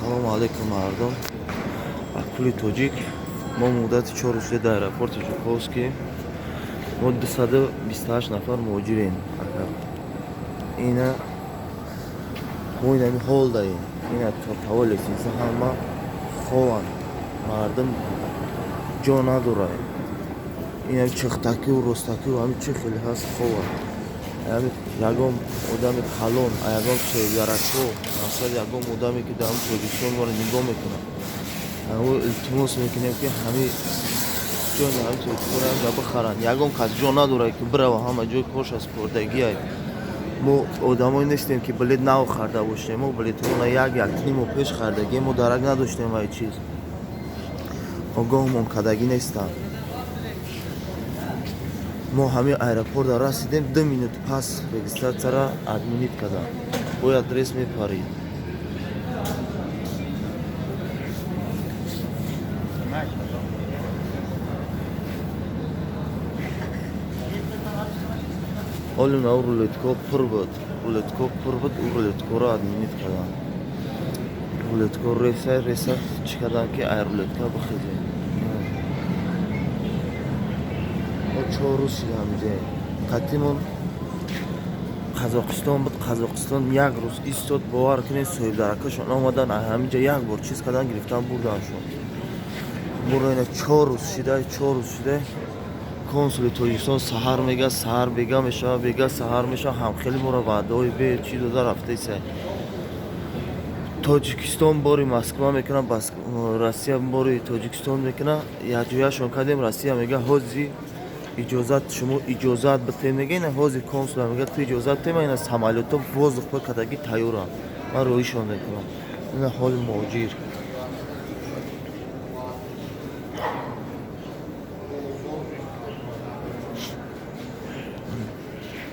Assalomu alaykum mardum. Акули тоҷик. Мо муддати 4 рӯзе дар аэропорти Жуковский. Мо 228 нафар муҳоҷирем. Ина мо инами ҳол даем. Ина таволес инса ҳама хован. Мардум ҷо надорад. Ина чихтакиву ростакиву ҳами чӣ хеле ҳаст хован. Ягон одами калон, ягон чегарашо, масал ягон одаме ки дар Тоҷикистон моро нигоҳ мекунад. Ҳамо илтимос мекунем ки ҳами ҷони ҳами Тоҷикистонро ҳам бихаранд. Ягон кас ҷо надорад ки бирава ҳама ҷои кош аст пурдагиай. Мо одамое нестем ки билет нав харда бошем. Мо билетҳоро як-ниму пеш хардагем. Мо дарак надоштем ва чиз. Огоҳмон кардагӣ нестанд. Мо ҳами аэропорт расидем 2 минут пас регистратсияро админит кардам. Бояд адрес мепарид. Ҳоли нав рулетко пур буд. У рулеткоро админит кардам. Рулетко реса чӣ кардам ки ай рулетка бихезем. Мо 4 рӯз шуда ҳамҷаем. Қатимон Қазоқистон буд. Қазоқистон як рӯз истод бовар кунед соҳибдаракашон омадан ҳаминҷа як бор чиз кардан гирифтан бурданшон. Моро ина 4 рӯз шуда консули Тоҷикистон саҳар мега, саҳар бега мешава, бега саҳар мешава. Ҳамхели моро ваъдаҳои бе чӣ дода рафтаиса. Тоҷикистон бори Москва мекуна, Россия бори Тоҷикистон мекуна. Якҷояшон кардем, Россия мега ҳози иҷозат шумо иҷозат битем мега. Ина ҳози консула мега ту иҷозат тема ина самолёто воздух кардагӣ тайёрам. Ман роҳишон мекунам. Ина ҳоли муҳоҷир.